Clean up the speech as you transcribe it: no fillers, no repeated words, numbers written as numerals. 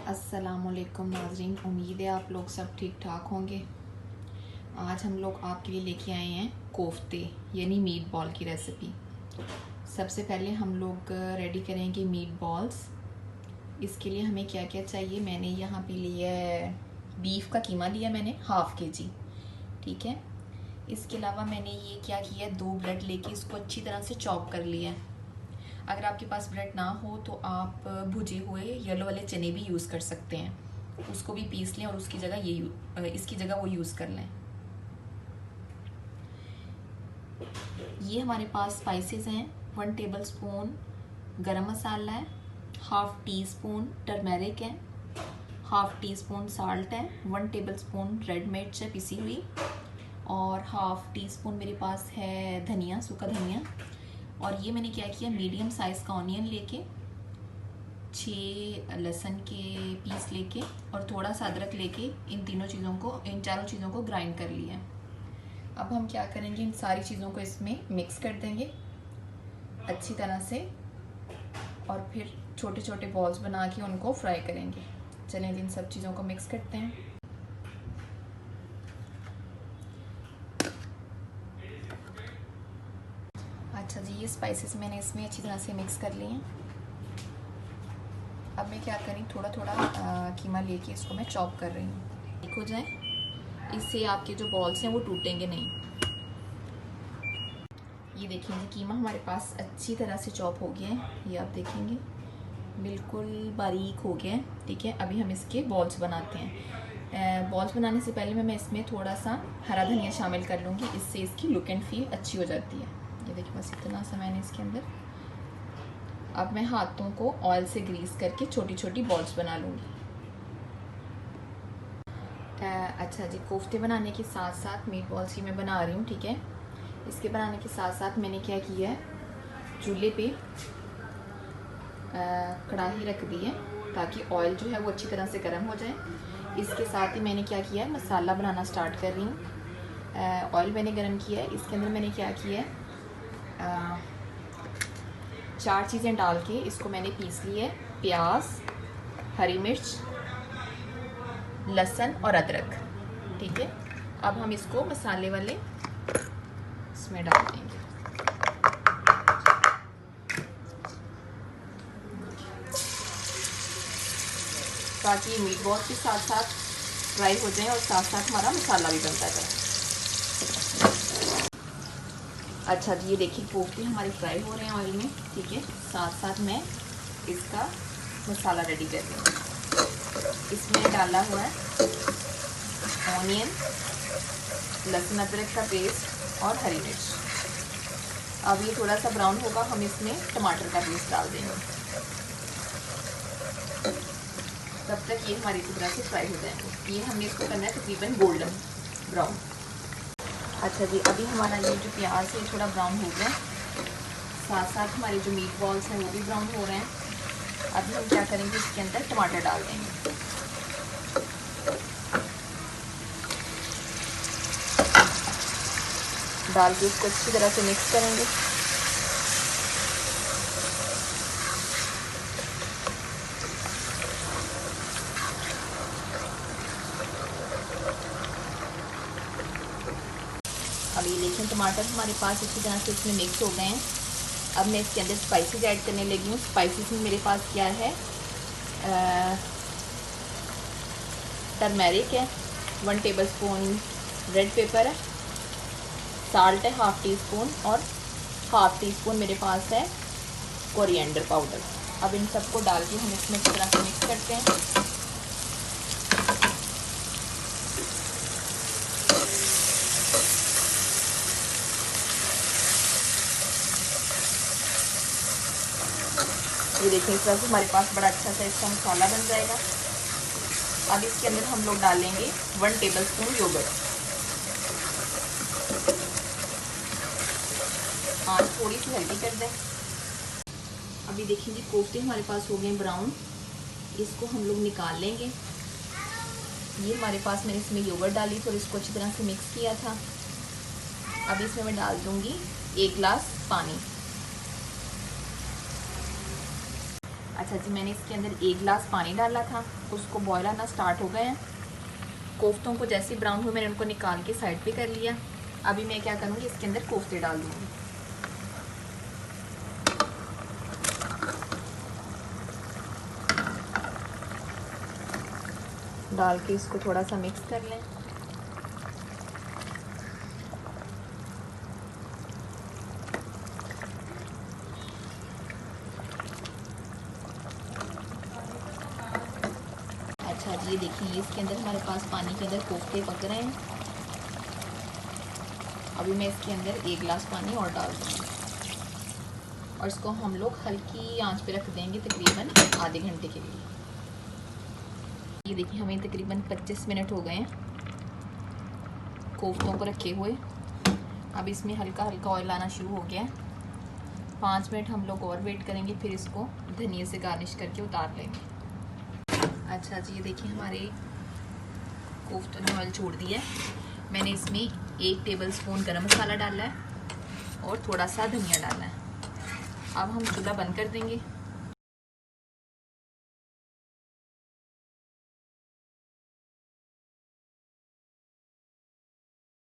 अस्सलामुअलैकुम नाज़रीन, उम्मीद है आप लोग सब ठीक ठाक होंगे। आज हम लोग आपके लिए लेके आए हैं कोफ्ते यानी मीट बॉल की रेसिपी। सबसे पहले हम लोग रेडी करेंगे मीट बॉल्स। इसके लिए हमें क्या क्या चाहिए, मैंने यहाँ पे लिया है बीफ का कीमा लिया मैंने ½ kg, ठीक है। इसके अलावा मैंने ये क्या किया, 2 ब्रेड लेके इसको अच्छी तरह से चॉप कर लिया है। अगर आपके पास ब्रेड ना हो तो आप भुजे हुए येलो वाले चने भी यूज़ कर सकते हैं, उसको भी पीस लें और उसकी जगह इसकी जगह वो यूज़ कर लें। ये हमारे पास स्पाइसेस हैं, 1 टेबलस्पून गरम मसाला है, ½ टीस्पून टर्मेरिक है, ½ टीस्पून साल्ट है, 1 टेबलस्पून रेड मिर्च है पिसी हुई, और ½ टीस्पून मेरे पास है धनिया, सूखा धनिया। और ये मैंने क्या किया, मीडियम साइज़ का ऑनियन लेके 6 लहसुन के पीस लेके और थोड़ा सा अदरक लेके इन चारों चीज़ों को ग्राइंड कर लिया। अब हम क्या करेंगे, इन सारी चीज़ों को इसमें मिक्स कर देंगे अच्छी तरह से और फिर छोटे छोटे बॉल्स बना के उनको फ्राई करेंगे। चलें इन सब चीज़ों को मिक्स करते हैं। अच्छा जी, ये स्पाइसेस मैंने इसमें अच्छी तरह से मिक्स कर लिए हैं। अब मैं क्या करी, थोड़ा थोड़ा कीमा लेके इसको मैं चॉप कर रही हूँ, ठीक हो जाए। इससे आपके जो बॉल्स हैं वो टूटेंगे नहीं। ये देखेंगे कीमा हमारे पास अच्छी तरह से चॉप हो गया है, ये आप देखेंगे बिल्कुल बारीक हो गया है, ठीक है। अभी हम इसके बॉल्स बनाते हैं। बॉल्स बनाने से पहले मैं इसमें थोड़ा सा हरा धनिया शामिल कर लूँगी, इससे इसकी लुक एंड फील अच्छी हो जाती है। ये देखिए बस इतना सा मैंने इसके अंदर। अब मैं हाथों को ऑयल से ग्रीस करके छोटी छोटी बॉल्स बना लूँगी। अच्छा जी, कोफ्ते बनाने के साथ साथ मीट बॉल्स ही मैं बना रही हूँ, ठीक है। इसके बनाने के साथ साथ मैंने क्या किया है, चूल्हे पे कढ़ाई रख दी है ताकि ऑयल जो है वो अच्छी तरह से गर्म हो जाए। इसके साथ ही मैंने क्या किया है, मसाला बनाना स्टार्ट कर रही हूँ। ऑयल मैंने गर्म किया है, इसके अंदर मैंने क्या किया है, 4 चीज़ें डाल के इसको मैंने पीस ली है। प्याज, हरी मिर्च, लहसुन और अदरक, ठीक है। अब हम इसको मसाले वाले इसमें डाल देंगे। ताकि मीट बॉल के साथ साथ फ्राई हो जाए और साथ साथ हमारा मसाला भी बनता जाए। अच्छा जी, ये देखिए कोफ्ते हमारे फ्राई हो रहे हैं ऑयल में, ठीक है। साथ साथ मैं इसका मसाला रेडी कर रही हूँ। इसमें डाला हुआ है ऑनियन, लहसुन अदरक का पेस्ट और हरी मिर्च। अब ये थोड़ा सा ब्राउन होगा, हम इसमें टमाटर का पेस्ट डाल देंगे। तब तक ये हमारी तरह से फ्राई हो जाएंगे। ये हमने इसको करना है तकरीबन गोल्डन ब्राउन। अच्छा जी, अभी हमारा ये जो प्याज है थोड़ा ब्राउन हो गया, साथ साथ हमारे जो मीट बॉल्स हैं वो भी ब्राउन हो रहे हैं। अभी हम क्या करेंगे, इसके अंदर टमाटर डाल देंगे। डाल के इसको अच्छी तरह से मिक्स करेंगे। अब ये देखें टमाटर हमारे पास अच्छी तरह से इसमें मिक्स हो गए हैं। अब मैं इसके अंदर स्पाइसेस ऐड करने लगी हूँ। स्पाइसेस में मेरे पास क्या है, टर्मेरिक है, 1 टेबलस्पून रेड पेपर है, साल्ट है ½ टीस्पून और ½ टीस्पून मेरे पास है कोरिएंडर पाउडर। अब इन सबको डाल के हम इसमें अच्छी तरह से मिक्स करते हैं। ये देखिए इस तरह से हमारे पास बड़ा अच्छा सा इसका मसाला बन जाएगा। अब इसके अंदर हम लोग डालेंगे 1 टेबलस्पून योगर्ट। आँच थोड़ी सी हल्की कर दें। अभी देखेंगे कोफ्ते हमारे पास हो गए ब्राउन, इसको हम लोग निकाल लेंगे। ये हमारे पास मैंने इसमें योगर्ट डाली थी और इसको अच्छी तरह से मिक्स किया था। अब इसमें मैं डाल दूंगी 1 गिलास पानी। अच्छा जी, मैंने इसके अंदर 1 गिलास पानी डाला था, उसको बॉयल आना स्टार्ट हो गए हैं। कोफ्तों को जैसे ही ब्राउन हुए मैंने उनको निकाल के साइड पे कर लिया। अभी मैं क्या करूँगी, इसके अंदर कोफ्ते डाल दूँगी। डाल के इसको थोड़ा सा मिक्स कर लें। अच्छा जी, ये देखिए इसके अंदर हमारे पास पानी के अंदर कोफ्ते पक रहे हैं। अभी मैं इसके अंदर 1 गिलास पानी और डाल दूँगी और इसको हम लोग हल्की आंच पे रख देंगे तकरीबन आधे घंटे के लिए। ये देखिए हमें तकरीबन 25 मिनट हो गए हैं कोफ्तों को रखे हुए। अब इसमें हल्का हल्का ऑयल आना शुरू हो गया है। 5 मिनट हम लोग और वेट करेंगे, फिर इसको धनिया से गार्निश करके उतार लेंगे। अच्छा जी, ये देखिए हमारे कोफ्तों ने ऑयल छोड़ दिया है। मैंने इसमें 1 टेबलस्पून गरम मसाला डाला है और थोड़ा सा धनिया डाला है। अब हम चूल्हा बंद कर देंगे